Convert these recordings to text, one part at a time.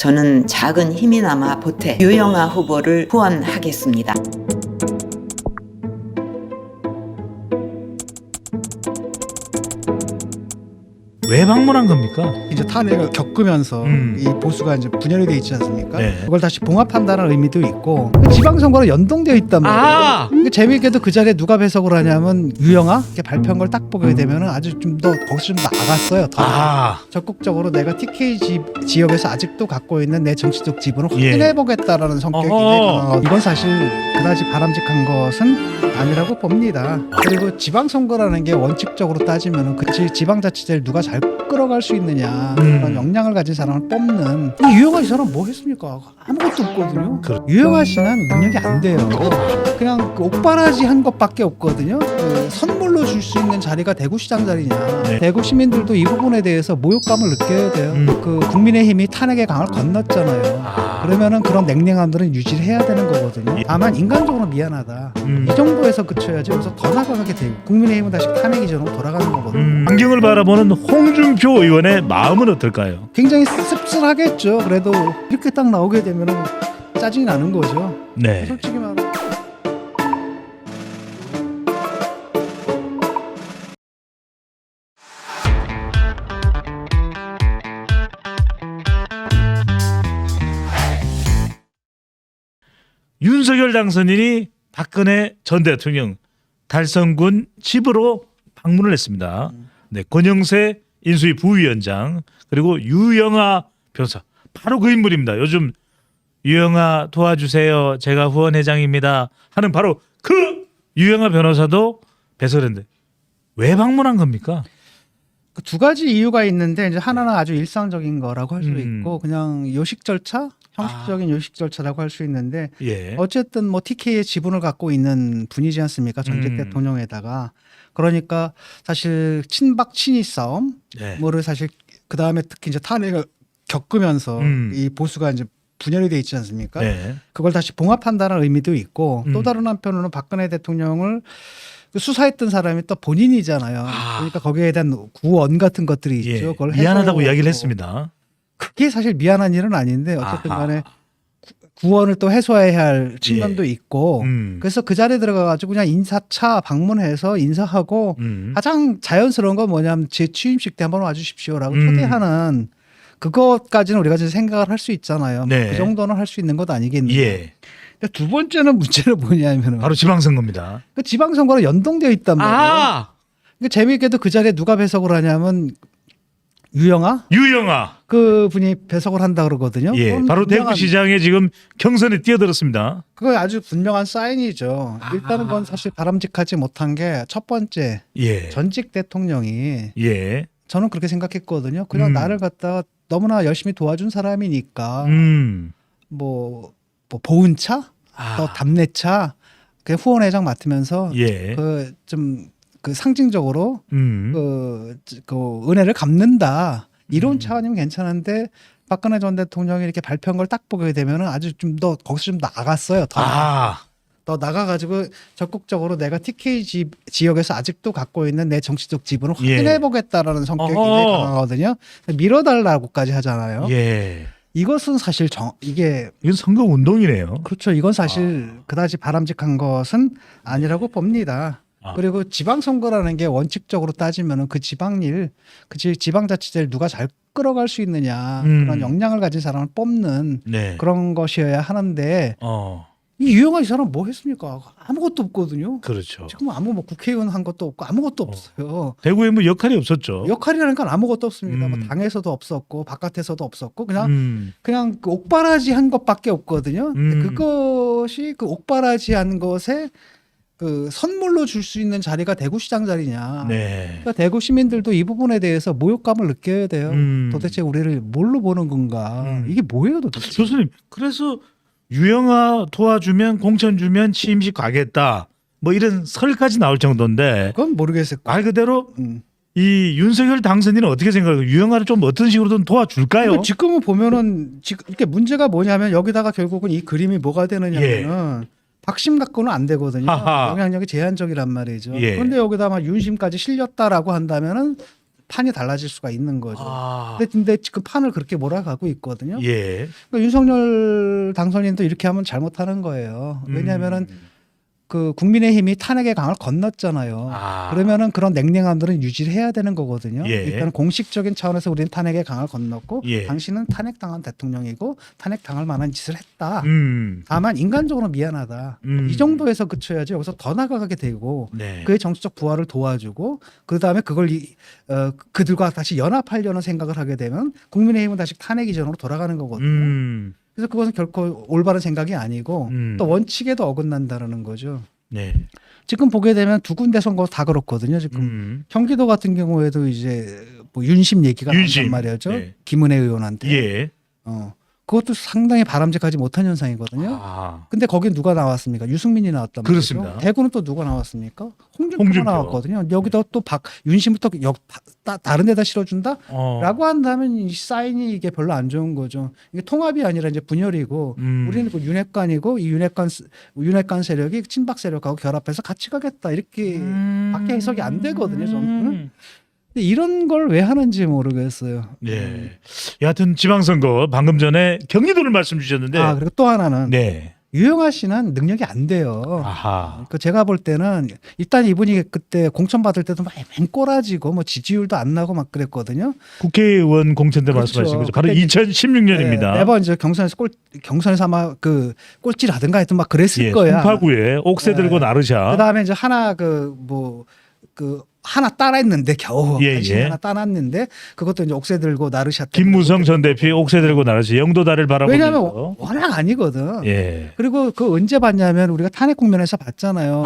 저는 작은 힘이나마 보태 유영아 후보를 후원하겠습니다. 왜 방문한 겁니까? 이제 탄핵을 겪으면서 이 보수가 이제 분열이 돼 있지 않습니까? 네. 그걸 다시 봉합한다는 의미도 있고 지방선거랑 연동되어 있단 말이에요. 아! 근데 재미있게도 그 자리에 누가 배석을 하냐면 유영아 이렇게 발표한 걸 딱 보게 되면은 아주 좀 더 거기서 좀 나아갔어요. 더 아, 적극적으로 내가 TK 지역에서 아직도 갖고 있는 내 정치적 지분을 예. 확인해보겠다라는 성격이 어허. 이건 사실 그다지 바람직한 것은 아니라고 봅니다. 그리고 지방선거라는 게 원칙적으로 따지면은 그 지방자치제를 누가 잘 끌어갈 수 있느냐 그런 역량을 가진 사람을 뽑는 이 유영아 이 사람 뭐 했습니까? 아무것도 없거든요. 유영아 씨는 능력이 안 돼요. 그냥 그 옥바라지 한 것밖에 없거든요. 그 선물로 줄 수 있는 자리가 대구시장 자리냐. 네. 대구 시민들도 이 부분에 대해서 모욕감을 느껴야 돼요. 그 국민의힘이 탄핵의 강을 건넜잖아요. 아. 그러면은 그런 냉랭함들은 유지를 해야 되는 거거든요. 다만 인간적으로 미안하다. 이 정도에서 그쳐야지. 그래서 더 나가게 돼요. 국민의힘은 다시 탄핵 이전으로 돌아가는 거거든요. 환경을 바라보는 홍준표 의원의 마음은 어떨까요? 굉장히 씁쓸하겠죠. 그래도 이렇게 딱 나오게 되면은 짜증이 나는 거죠. 네. 솔직히 말하면. 윤석열 당선인이 박근혜 전 대통령 달성군 집으로 방문을 했습니다. 네, 권영세 인수위 부위원장 그리고 유영아 변호사 바로 그 인물입니다. 요즘 유영아 도와주세요. 제가 후원회장입니다. 하는 바로 그 유영아 변호사도 배설했는데 왜 방문한 겁니까? 그 두 가지 이유가 있는데 이제 하나는 아주 일상적인 거라고 할 수도 있고 그냥 요식 절차, 형식적인 요식 절차라고 할 수 있는데 예. 어쨌든 뭐 TK의 지분을 갖고 있는 분이지 않습니까? 전직 대통령에다가 그러니까 사실 친박 친이 싸움 네. 뭐를 사실 그 다음에 특히 이제 탄핵을 겪으면서 이 보수가 이제 분열이 돼 있지 않습니까? 네. 그걸 다시 봉합한다는 의미도 있고 또 다른 한편으로는 박근혜 대통령을 수사했던 사람이 또 본인이잖아요. 그러니까 거기에 대한 구원 같은 것들이 있죠. 예. 그걸 미안하다고 해소하고. 이야기를 했습니다. 그게 사실 미안한 일은 아닌데 어쨌든 아하. 간에 구원을 또 해소해야 할 측면도 있고 그래서 그 자리에 들어가가지고 그냥 인사차 방문해서 인사하고 가장 자연스러운 건 뭐냐면 제 취임식 때 한번 와주십시오라고 초대하는 그것까지는 우리가 이제 생각을 할 수 있잖아요. 네. 그 정도는 할 수 있는 것 아니겠느냐. 예. 두 번째는 문제는 뭐냐면 바로 지방선거입니다. 그 지방선거랑 연동되어 있단 말이에요. 아, 그 재미있게도 그 자리에 누가 배석을 하냐면 유영아 유영아. 그 분이 배석을 한다 그러거든요. 예. 그건 바로 분명한- 대구시장에 지금 경선에 뛰어들었습니다. 그거 아주 분명한 사인이죠. 일단은 그건 사실 바람직하지 못한 게 첫 번째 예. 전직 대통령이 예. 저는 그렇게 생각했거든요. 그냥 나를 갖다가 너무나 열심히 도와준 사람이니까 뭐 보훈 차, 또 답례차, 그 후원회장 맡으면서 예. 그 좀 그 상징적으로 음. 그 은혜를 갚는다 이런 차원이면 괜찮은데 박근혜 전 대통령이 이렇게 발표한 걸 딱 보게 되면은 아주 좀 더 거기서 좀 나갔어요. 더 나가가지고 적극적으로 내가 TK 지역에서 아직도 갖고 있는 내 정치적 지분을 예. 확인해보겠다라는 성격이 어허. 굉장히 강하거든요. 밀어달라고까지 하잖아요. 예. 이것은 사실 이게 이건 선거 운동이네요. 그렇죠. 이건 사실 그다지 바람직한 것은 아니라고 봅니다. 그리고 지방선거라는 게 원칙적으로 따지면은 그 지방일, 그 지방자치제를 누가 잘 끌어갈 수 있느냐 그런 역량을 가진 사람을 뽑는 네. 그런 것이어야 하는데 이 유영아 이 사람 뭐 했습니까? 아무것도 없거든요. 그렇죠. 지금 뭐 국회의원 한 것도 없고 아무것도 없어요. 대구에 뭐 역할이 없었죠. 역할이라는 건 아무것도 없습니다. 뭐 당에서도 없었고 바깥에서도 없었고 그냥 그 옥바라지 한 것밖에 없거든요. 근데 그것이 그 옥바라지 한 것에 그 선물로 줄 수 있는 자리가 대구시장 자리냐. 네. 그러니까 대구 시민들도 이 부분에 대해서 모욕감을 느껴야 돼요. 도대체 우리를 뭘로 보는 건가? 이게 뭐예요, 도대체? 교수님, 그래서 유영아 도와주면 공천 주면 취임식 가겠다. 뭐 이런 설까지 나올 정도인데 그건 모르겠어요. 말 그대로 음. 이 윤석열 당선인은 어떻게 생각해요? 유영아를 좀 어떤 식으로든 도와줄까요? 근데 지금은 보면은 지금 이렇게 문제가 뭐냐면 여기다가 결국은 이 그림이 뭐가 되느냐면은 박심 갖고는 안 되거든요. 하하. 영향력이 제한적이란 말이죠. 예. 그런데 여기다 막 윤심까지 실렸다라고 한다면은 판이 달라질 수가 있는 거죠. 아, 근데 지금 판을 그렇게 몰아가고 있거든요. 예. 그러니까 윤석열 당선인도 이렇게 하면 잘못하는 거예요. 왜냐하면은 그 국민의힘이 탄핵의 강을 건넜잖아요. 아. 그러면은 그런 냉랭함들은 유지를 해야 되는 거거든요. 예. 일단 공식적인 차원에서 우리는 탄핵의 강을 건넜고 예. 당신은 탄핵당한 대통령이고 탄핵당할 만한 짓을 했다. 음. 다만 인간적으로 미안하다. 이 정도에서 그쳐야지 여기서 더 나가게 되고 네. 그의 정치적 부활을 도와주고 그 다음에 그걸 그들과 다시 연합하려는 생각을 하게 되면 국민의힘은 다시 탄핵 이전으로 돌아가는 거거든요. 그래서 그것은 결코 올바른 생각이 아니고 또 원칙에도 어긋난다는 거죠. 네. 지금 보게 되면 두 군데 선거 다 그렇거든요. 지금 경기도 같은 경우에도 이제 뭐 윤심 얘기가 나온단 말이죠. 네. 김은혜 의원한테. 예. 그것도 상당히 바람직하지 못한 현상이거든요. 아. 근데 거긴 누가 나왔습니까? 유승민이 나왔단 말이죠. 그렇습니다. 대구는 또 누가 나왔습니까? 홍준표가 홍준표. 나왔거든요. 여기다 또 윤심부터 다른 데다 실어준다? 어. 라고 한다면 이 사인이 이게 별로 안 좋은 거죠. 이게 통합이 아니라 이제 분열이고 우리는 그 윤핵관이고 이 윤핵관 세력이 친박 세력하고 결합해서 같이 가겠다 이렇게 밖에 해석이 안 되거든요. 저는. 근데 이런 걸 왜 하는지 모르겠어요. 네. 여하튼 지방선거 방금 전에 경기도를 말씀 주셨는데. 그리고 또 하나는 네. 유영아 씨는 능력이 안 돼요. 아하. 그 제가 볼 때는 일단 이분이 그때 공천 받을 때도 막 맹꼬라지고 뭐 지지율도 안 나고 막 그랬거든요. 국회의원 공천 때 그렇죠. 말씀하신 거죠. 바로 그때 2016년입니다. 매번 이제 경선에서 아마 그 꼴찌라든가 하여튼 막 그랬을 거야. 송파구에 옥새 들고 나르샤. 그다음에 이제 하나 하나 따라했는데 겨우 간신히 하나 따놨는데 그것도 이제 옥새 들고 나르샤. 김무성 전 대표 옥새 들고 나르샤 영도다를 바라보면서. 왜냐하면 워낙 아니거든. 예. 그리고 그 언제 봤냐면 우리가 탄핵 국면에서 봤잖아요.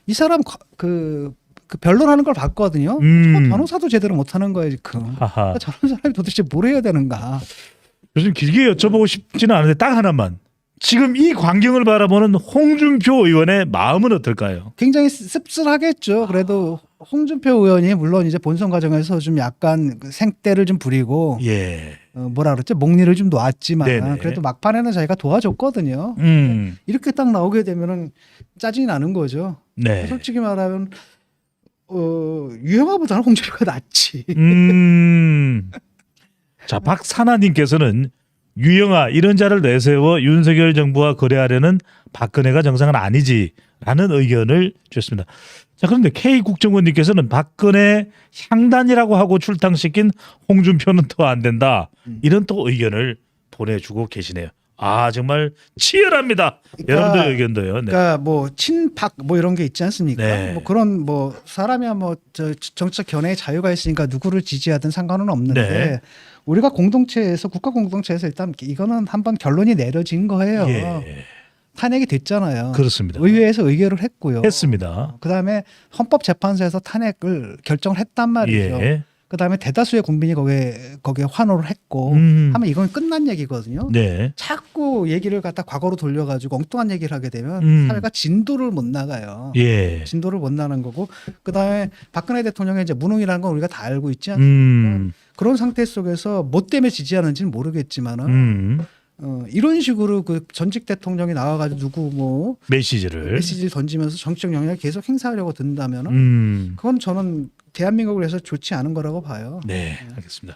이 사람 그 변론하는 걸 봤거든요. 변호사도 제대로 못하는 거예요 지금. 아하. 저런 사람이 도대체 뭘 해야 되는가. 요즘 길게 여쭤보고 싶지는 않은데 딱 하나만. 지금 이 광경을 바라보는 홍준표 의원의 마음은 어떨까요? 굉장히 씁쓸하겠죠. 그래도 홍준표 의원이 물론 이제 본선 과정에서 좀 약간 그 생떼를 좀 부리고 예. 뭐라 그랬죠? 목리를 좀 놓았지만 네네. 그래도 막판에는 자기가 도와줬거든요. 이렇게 딱 나오게 되면은 짜증이 나는 거죠. 네. 솔직히 말하면 유영아보다는 홍준표가 낫지. 자, 박사나님께서는 유영아 이런 자를 내세워 윤석열 정부와 거래하려는 박근혜가 정상은 아니지라는 의견을 주셨습니다. 자, 그런데 K국정원님께서는 박근혜 향단이라고 하고 출당시킨 홍준표는 더 안 된다. 이런 또 의견을 보내주고 계시네요. 정말 치열합니다. 여러분들 의견도요. 네. 그러니까 뭐 친박 뭐 이런 게 있지 않습니까? 네. 뭐 그런 뭐 사람이야 뭐 정치적 견해의 자유가 있으니까 누구를 지지하든 상관은 없는데 네. 우리가 공동체에서 국가 공동체에서 일단 이거는 한번 결론이 내려진 거예요. 예. 탄핵이 됐잖아요. 그렇습니다. 의회에서 의결을 했고요. 했습니다. 그다음에 헌법재판소에서 탄핵을 결정을 했단 말이죠. 예. 그다음에 대다수의 국민이 거기에 환호를 했고 하면 이건 끝난 얘기거든요. 네. 자꾸 얘기를 갖다 과거로 돌려가지고 엉뚱한 얘기를 하게 되면 사회가 진도를 못 나가요. 예. 진도를 못 나는 거고 그다음에 박근혜 대통령의 이제 무능이라는 건 우리가 다 알고 있지 않습니까? 그런 상태 속에서 뭐 때문에 지지하는지는 모르겠지만은 이런 식으로 그 전직 대통령이 나와가지고 누구 뭐 메시지를 던지면서 정치적 영향을 계속 행사하려고 든다면은 그건 저는 대한민국을 위해서 좋지 않은 거라고 봐요. 네, 알겠습니다.